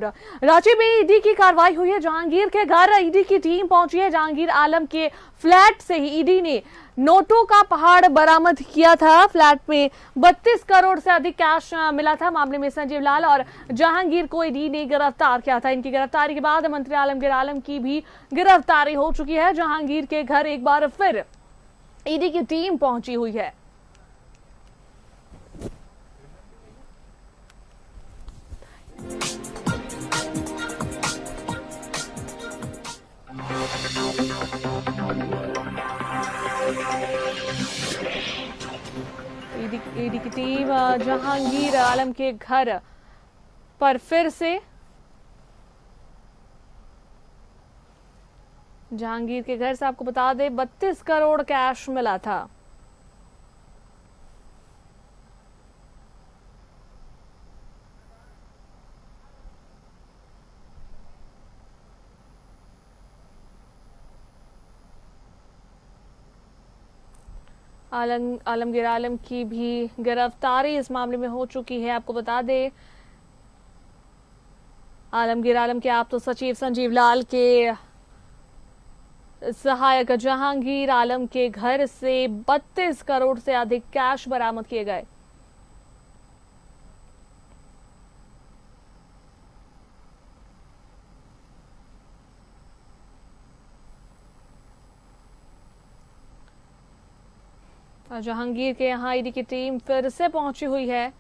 रांची में ईडी की कार्रवाई हुई है। जहांगीर के घर ईडी की टीम पहुंची है। जहांगीर आलम के फ्लैट से ही ईडी ने नोटों का पहाड़ बरामद किया था। फ्लैट में 32 करोड़ से अधिक कैश मिला था। मामले में संजीव लाल और जहांगीर को ईडी ने गिरफ्तार किया था। इनकी गिरफ्तारी के बाद मंत्री आलमगीर आलम की भी गिरफ्तारी हो चुकी है। जहांगीर के घर एक बार फिर ईडी की टीम पहुंची हुई है। ईडी की टीम जहांगीर आलम के घर पर फिर से जहांगीर के घर से आपको बता दें 32 करोड़ कैश मिला था। आलमगीर आलम की भी गिरफ्तारी इस मामले में हो चुकी है। आपको बता दें आलमगीर आलम के आप्त सचिव संजीव लाल के सहायक जहांगीर आलम के घर से 32 करोड़ से अधिक कैश बरामद किए गए। जहांगीर के यहां ईडी की टीम फिर से पहुंची हुई है।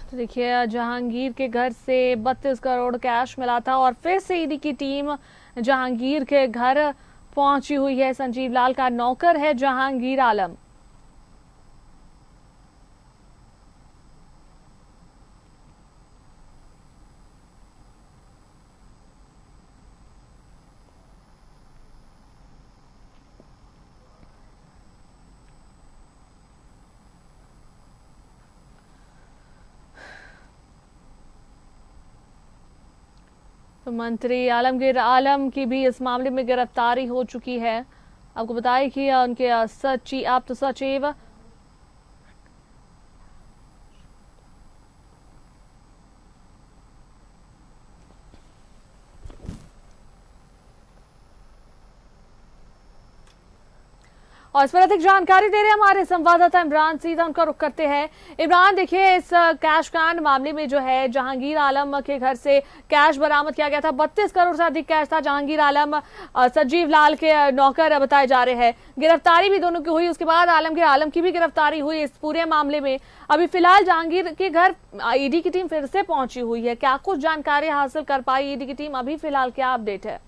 तो देखिए जहांगीर के घर से 32 करोड़ कैश मिला था और फिर से ईडी की टीम जहांगीर के घर पहुंची हुई है। संजीव लाल का नौकर है जहांगीर आलम। तो मंत्री आलमगीर आलम की भी इस मामले में गिरफ्तारी हो चुकी है। आपको बताएं कि उनके आप्त सचिव और इस पर अधिक जानकारी दे रहे हैं हमारे संवाददाता इमरान। सीधा उनका रुख करते हैं। इमरान, देखिए इस कैश कांड मामले में जो है जहांगीर आलम के घर से कैश बरामद किया गया था। 32 करोड़ से अधिक कैश था। जहांगीर आलम संजीव लाल के नौकर बताए जा रहे हैं। गिरफ्तारी भी दोनों की हुई। उसके बाद आलमगीर आलम की भी गिरफ्तारी हुई इस पूरे मामले में। अभी फिलहाल जहांगीर के घर ईडी की टीम फिर से पहुंची हुई है। क्या कुछ जानकारी हासिल कर पाई ईडी की टीम? अभी फिलहाल क्या अपडेट है?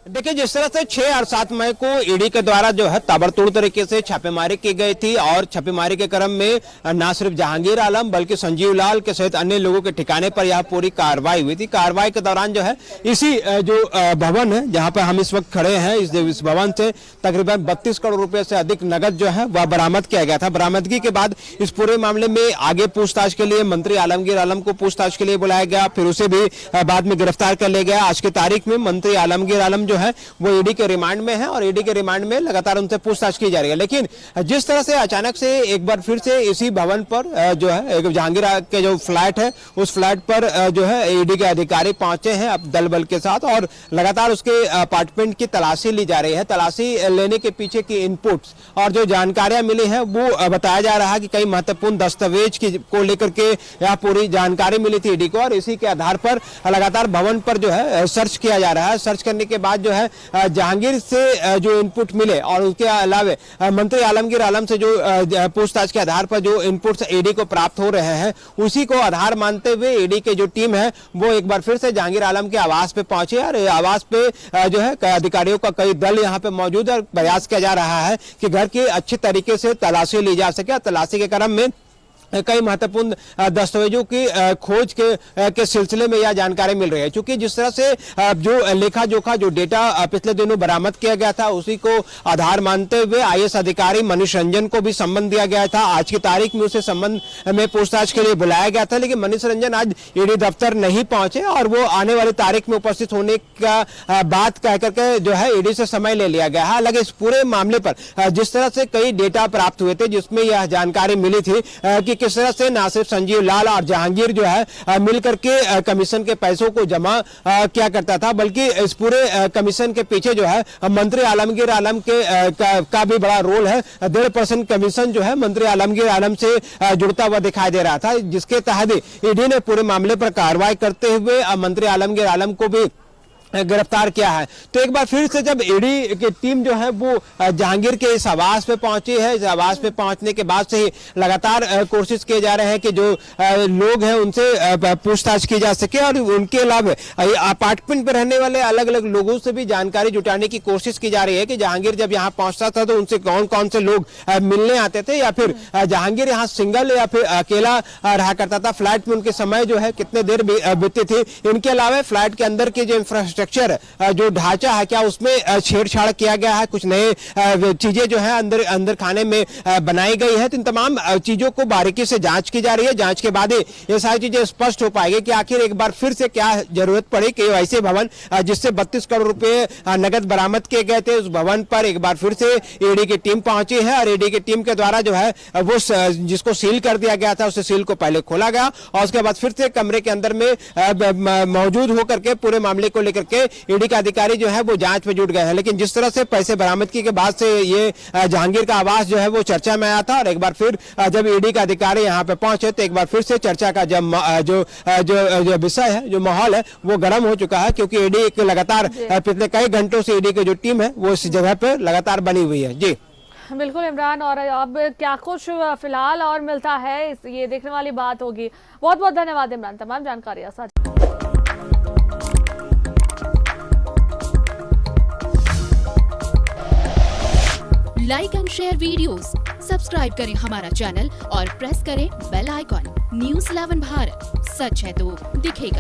देखिए, जिस तरह से 6 और 7 मई को ईडी के द्वारा जो है ताबड़तोड़ तरीके से छापेमारी की गई थी और छापेमारी के क्रम में न सिर्फ जहांगीर आलम बल्कि संजीव लाल के सहित अन्य लोगों के ठिकाने पर यह पूरी कार्रवाई हुई थी। कार्रवाई के दौरान जो है इसी जो भवन है जहां पर हम इस वक्त खड़े हैं, इस भवन से तकरीबन 32 करोड़ रुपए से अधिक नगद जो है वह बरामद किया गया था। बरामदगी के बाद इस पूरे मामले में आगे पूछताछ के लिए मंत्री आलमगीर आलम को पूछताछ के लिए बुलाया गया, फिर उसे भी बाद में गिरफ्तार कर लिया गया। आज की तारीख में मंत्री आलमगीर आलम जो है वो ईडी के रिमांड में है और ईडी के रिमांड में लगातार उनसे पूछताछ की जा रही है। लेकिन जिस तरह से अचानक से एक बार फिर से इसी भवन पर जो है जहांगीर के जो फ्लैट है उस फ्लैट पर जो है ईडी के अधिकारी पहुंचे हैं अब दल बल के साथ और लगातार उसके अपार्टमेंट की तलाशी ली जा रही है। तलाशी लेने के पीछे की इनपुट्स और जो जानकारियां मिली हैं वो बताया जा रहा है कि कई महत्वपूर्ण दस्तावेज को लेकर के यह पूरी जानकारी मिली थी ईडी को और इसी के आधार पर लगातार भवन पर जो है सर्च किया जा रहा है। सर्च करने के बाद जो है जहांगीर से जो इनपुट मिले और उसके अलावा मंत्री आलमगीर आलम से जो पूछताछ के आधार पर जो इनपुट्स ईडी को प्राप्त हो रहे हैं उसी को आधार मानते हुए ईडी के जो टीम है वो एक बार फिर से जहांगीर आलम के आवास पे पहुंचे और आवास पे जो है अधिकारियों का कई दल यहाँ पे मौजूद है और प्रयास किया जा रहा है कि घर की अच्छी तरीके से तलाशी ली जा सके। तलाशी के क्रम में कई महत्वपूर्ण दस्तावेजों की खोज के सिलसिले में यह जानकारी मिल रही है। क्योंकि जिस तरह से जो लेखा जोखा जो डेटा पिछले दिनों बरामद किया गया था उसी को आधार मानते हुए आईएएस अधिकारी मनीष रंजन को भी संबंध दिया गया था। आज की तारीख में उसे संबंध में पूछताछ के लिए बुलाया गया था, लेकिन मनीष रंजन आज ईडी दफ्तर नहीं पहुंचे और वो आने वाली तारीख में उपस्थित होने का बात कह करके जो है ईडी से समय ले लिया गया है। हालांकि इस पूरे मामले पर जिस तरह से कई डेटा प्राप्त हुए थे जिसमें यह जानकारी मिली थी कि किस तरह से ना सिर्फ संजीव लाल और जहांगीर जो है मिलकर के कमीशन के पैसों को जमा किया करता था, बल्कि इस पूरे कमीशन के पीछे जो है मंत्री आलमगीर आलम का भी बड़ा रोल है। 1.5% कमीशन जो है मंत्री आलमगीर आलम से जुड़ता हुआ दिखाई दे रहा था, जिसके तहत ईडी ने पूरे मामले पर कार्रवाई करते हुए मंत्री आलमगीर आलम को भी गिरफ्तार किया है। तो एक बार फिर से जब ईडी की टीम जो है वो जहांगीर के इस आवास पे पहुंची है, इस आवास पे पहुंचने के बाद से ही लगातार कोशिश किए जा रहे हैं कि जो लोग हैं उनसे पूछताछ की जा सके और उनके अलावा अपार्टमेंट पे रहने वाले अलग अलग लोगों से भी जानकारी जुटाने की कोशिश की जा रही है कि जहांगीर जब यहाँ पहुंचता था तो उनसे कौन कौन से लोग मिलने आते थे या फिर जहांगीर यहाँ सिंगल या फिर अकेला रहा करता था, फ्लैट में उनके समय जो है कितने देर बीती थी। इनके अलावा फ्लैट के अंदर की जो इंफ्रास्ट्रक्चर जो ढांचा है क्या उसमें छेड़छाड़ किया गया है, कुछ नए चीजें जो है अंदर खाने में बनाई गई है। तो इन तमाम चीजों को बारीकी से जांच की जा रही है। जांच के बाद ये सारी चीजें स्पष्ट हो पाएगी कि आखिर एक बार फिर से क्या जरूरत पड़ी कि ऐसे भवन जिससे 32 करोड़ रुपए नगद बरामद किए गए थे उस भवन पर एक बार फिर से ईडी की टीम पहुंची है और ईडी की टीम के द्वारा जो है वो जिसको सील कर दिया गया था उस सील को पहले खोला गया और उसके बाद फिर से कमरे के अंदर में मौजूद होकर के पूरे मामले को लेकर के ईडी के अधिकारी जो है वो जांच में जुट गए हैं। लेकिन जिस तरह से पैसे बरामदगी के बाद से ये जहांगीर का आवास जो है वो चर्चा में आया था और एक बार फिर जब ईडी के अधिकारी यहाँ पे पहुंचे तो एक बार फिर से चर्चा का जो विषय है, जो माहौल है वो गर्म हो चुका है, क्योंकि ईडी लगातार पिछले कई घंटों से ईडी की जो टीम है वो इस जगह पे लगातार बनी हुई है। जी बिल्कुल इमरान, और अब क्या कुछ फिलहाल और मिलता है ये देखने वाली बात होगी। बहुत बहुत धन्यवाद इमरान तमाम जानकारी साथ। Like and share videos, subscribe करें हमारा चैनल और प्रेस करें बेल आइकॉन। न्यूज़ 11 भारत, सच है तो दिखेगा।